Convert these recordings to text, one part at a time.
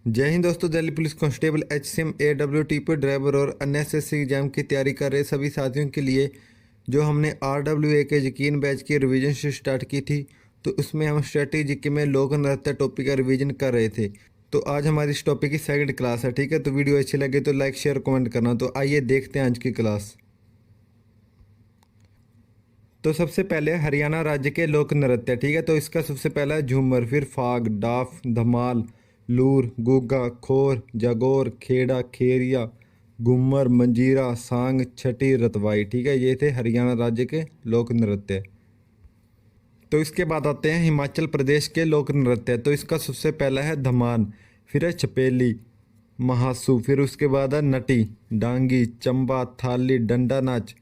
जय हिंद दोस्तों। Delhi police constable HCM AWTP driver और अन्य SSC एग्जाम की तैयारी कर रहे सभी साथियों के लिए जो हमने RWA के यकीन बैच की रिवीजन से स्टार्ट की थी, तो उसमें हम स्ट्रेटेजी के में लोक नृत्य टॉपिक का रिवीजन कर रहे थे। तो आज हमारी इस टॉपिक की सेकंड क्लास है, ठीक है। तो वीडियो अच्छी लगे तो लाइक शेयर कमेंट करना। तो आइए देखते हैं आज की क्लास। तो सबसे पहले हरियाणा राज्य के लोक नृत्य, ठीक है। तो इसका सबसे पहला है झूमर, फिर फाग, डाफ, धमाल, लूर, गुग्गा, खोर, जागोर, खेड़ा, खेरिया, घूमर, मंजीरा, सांग, छठी, रतवाई, ठीक है। ये थे हरियाणा राज्य के लोक नृत्य। तो इसके बाद आते हैं हिमाचल प्रदेश के लोक नृत्य। तो इसका सबसे पहला है धमान, फिर है छपेली, महासू, फिर उसके बाद है नटी, डांगी, चंबा, थाली, डंडा नाच,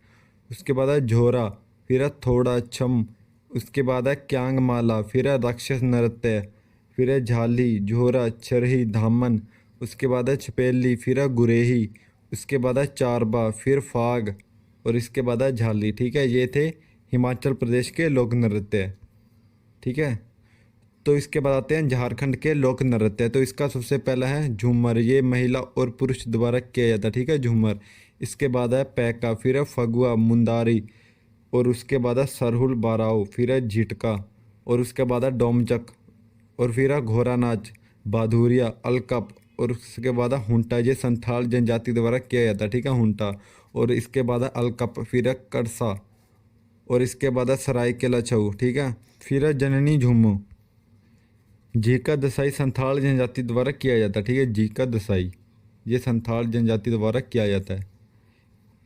उसके बाद है झोरा, फिर है थोड़ा छम, उसके बाद है क्यांग माला, फिर है राक्षस नृत्य, फिर है झाली, झोरा, छरही, धामन, उसके बाद है छपेली, फिर है गुरेही, उसके बाद है चारबा, फिर फाग और इसके बाद है झाली, ठीक है। ये थे हिमाचल प्रदेश के लोक नृत्य, ठीक है। तो इसके बाद आते हैं झारखंड के लोक नृत्य। तो इसका सबसे पहला है झूमर, ये महिला और पुरुष द्वारा किया जाता है, ठीक है, झूमर। इसके बाद है पैका, फिर है फगुआ, मुंदारी और उसके बाद है सरहुल बाराओ, फिर है झिटका और उसके बाद है डोमचक और फिर है घोड़ा नाच, बाधुरिया, अलकप और उसके बाद है हुंटा। ये संथाल जनजाति द्वारा किया जाता है, ठीक है, हुंटा। और इसके बाद है अलकप, फिर है कड़सा और इसके बाद है सरायकेला छऊ, ठीक है। फिर है जननी झूमू, जीका दसाई संथाल जनजाति द्वारा किया जाता है, ठीक है, जीका दसाई ये संथाल जनजाति द्वारा किया जाता है।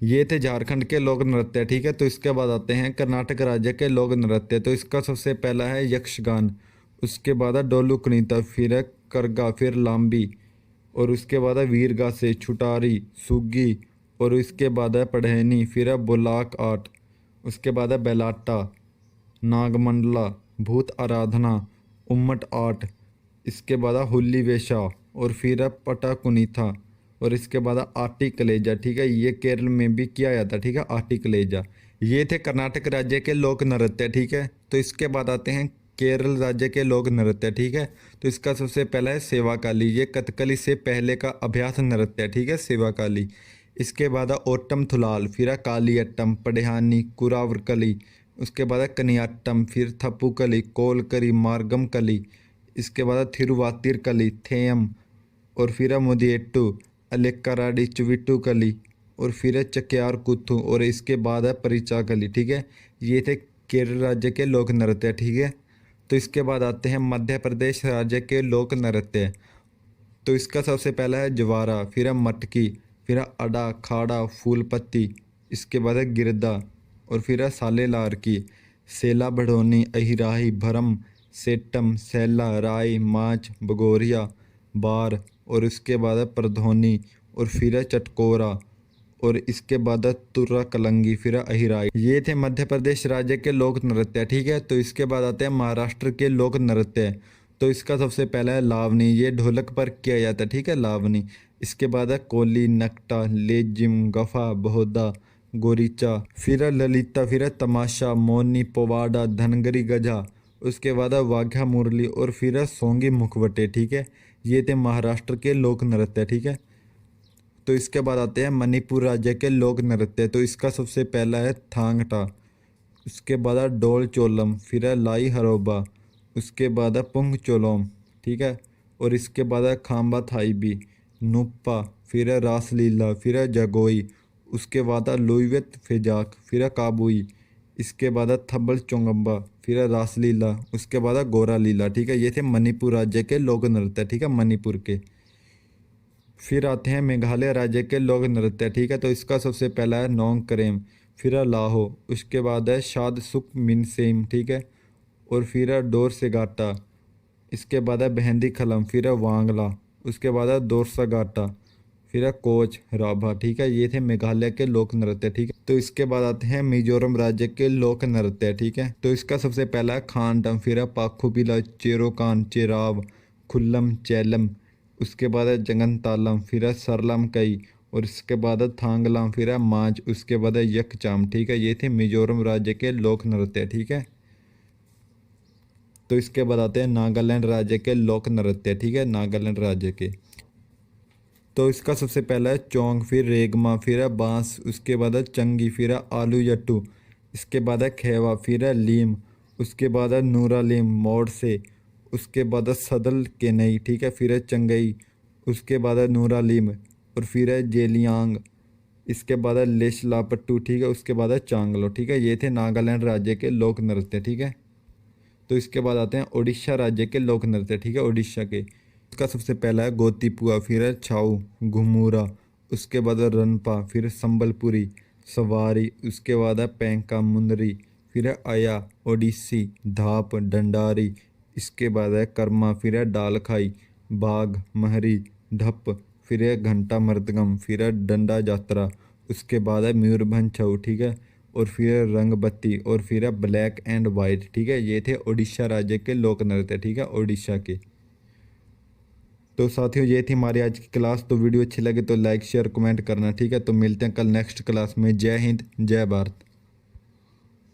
ये थे झारखंड के लोक नृत्य, ठीक है। तो इसके बाद आते हैं कर्नाटक राज्य के लोक नृत्य। तो इसका सबसे पहला है यक्षगान, उसके बाद है डोलू कुनीता, फिर है करगा, फिर लांबी और उसके बाद है वीरगा से छुटारी, सुग्गी और इसके बाद है पढ़ैनी, फिर है बुलाक आर्ट, उसके बाद है बेलाटा, नागमंडला, भूत आराधना, उम्मट आर्ट, इसके बाद है हुल्ली वेशा और फिर है पटा कुनीथा और इसके बाद है आटी कलेजा, ठीक है। ये केरल में भी किया जाता है, ठीक है, आटी कलेजा। ये थे कर्नाटक राज्य के लोक नृत्य, ठीक है। तो इसके बाद आते हैं केरल राज्य के लोक नृत्य, ठीक है। तो इसका सबसे पहला है सेवाकाली, ये कथकली से पहले का अभ्यास नृत्य है, ठीक है, सेवाकाली। इसके बाद है ओट्टम थुलाल, फिर है कालियट्टम, पढ़ियानी, कुरावरकली, उसके बाद है कनियाट्टम, फिर थप्पुकली, कोलकरी, मार्गम कली, इसके बाद है थिरुवातिर कली, थेयम और फिर है मुदियट्टू, अलेक्काराडी, चुविट्टू कली और फिर है चक्यार कुथू और इसके बाद है परिचा कली, ठीक है। ये थे केरल राज्य के लोक नृत्य, ठीक है। तो इसके बाद आते हैं मध्य प्रदेश राज्य के लोक नृत्य। तो इसका सबसे पहला है जवारा, फिर है मटकी, फिर है अडा, खाड़ा, फूलपत्ती, इसके बाद है गिरदा और फिर है सालेलार की, सेला, बढ़ोनी, अहिराही, भरम, सेटम, सैला, राई, माच, बगोरिया, बार और इसके बाद है परधोनी और फिर है चटकोरा और इसके बाद है तुर्रा कलंगी, फिर है अहिराई। ये थे मध्य प्रदेश राज्य के लोक नृत्य, ठीक है। तो इसके बाद आते हैं महाराष्ट्र के लोक नृत्य। तो इसका सबसे पहला है लावनी, ये ढोलक पर किया जाता है, ठीक है, लावनी। इसके बाद है कोली, नकटा, लेजिम, गफा, बहुदा, गोरीचा, फिर है ललिता, फिर है तमाशा, मोनी, पोवाड़ा, धनगरी, गजा, उसके बाद है वाघा मुरली और फिर है सोंगी मुखवटे, ठीक है। ये थे महाराष्ट्र के लोक नृत्य, ठीक है। तो इसके बाद आते हैं मणिपुर राज्य के लोक नृत्य। तो इसका सबसे पहला है थांगटा, उसके बाद है डोल चोलम, फिर है लाई हरोबा, उसके बाद है पुंग चोलोम, ठीक है। और इसके बाद है खाम्बा थाईबी, नुप्पा, फिर है रासलीला, फिर है जगोई, उसके बाद है लुइवेत फेजाक, फिर है काबुई, इसके बाद है थब्बल चोंगम्बा, फिर है रासलीला, उसके बाद है गोरा लीला, ठीक है। ये थे मणिपुर राज्य के लोक नृत्य, ठीक है, मणिपुर के। फिर आते हैं मेघालय राज्य के लोक नृत्य, ठीक है। तो इसका सबसे पहला है नोंग करेम, फिर है लाहो, उसके बाद है शाद सुक मिनसेम, ठीक है। और फिर है डोर से गाटा, इसके बाद है बहंदी खलम, फिर है वांगला, उसके बाद है दोरसा गाटा, फिर है कोच राभा, ठीक है। ये थे मेघालय के लोक नृत्य, ठीक है। तो इसके बाद आते हैं मिजोरम राज्य के लोक नृत्य, ठीक है। तो इसका सबसे पहला है खानडम, फिर है पाखुबिला, चेरोकान, चेराव, खुल्लम, चैलम, उसके बाद है जंगन तालम, फिर है सरलम कई और इसके बाद है थांगलाम, फिर है मांझ, उसके बाद है यकचाम, ठीक है। ये थे मिजोरम राज्य के लोक नृत्य, ठीक है। तो इसके बाद आते हैं नागालैंड राज्य के लोक नृत्य, ठीक है, नागालैंड राज्य के। तो इसका सबसे पहला है चोंग, फिर रेगमा, फिर है बांस, उसके बाद है चंगी, फिर है आलू जट्टू, इसके बाद है खेवा, फिर है लीम, उसके बाद है नूरा लीम मोड़ से, उसके बाद है सदल के नई, ठीक है, फिर है चंगई, उसके बाद है नूरा लीम, और फिर है जेलियांग, इसके बाद है लेश लापट्टू, ठीक है, उसके बाद है चांगलो, ठीक है। ये थे नागालैंड राज्य के लोक नृत्य, ठीक है। तो इसके बाद आते हैं उड़ीसा राज्य के लोक नृत्य, ठीक है, उड़ीसा के। उसका सबसे पहला है गोतीपुआ, फिर है छाऊ, घुमूरा, उसके बाद है रनपा, फिर है संबलपुरी, सवारी, उसके बाद है पैंका मुंदरी, फिर है अया, ओडिसी, धाप, डंडारी, इसके बाद है कर्मा, फिर है डालखाई, बाघ, महरी, ढप, फिर है घंटा मृदगम, फिर है डंडा यात्रा, उसके बाद है मयूरभंज छऊ, ठीक है, और फिर है रंगबत्ती, और फिर है ब्लैक एंड वाइट, ठीक है। ये थे उड़ीसा राज्य के लोक नृत्य, ठीक है, उड़ीसा के। तो साथियों ये थी हमारी आज की क्लास। तो वीडियो अच्छी लगे तो लाइक शेयर कमेंट करना, ठीक है। तो मिलते हैं कल नेक्स्ट क्लास में। जय हिंद, जय भारत।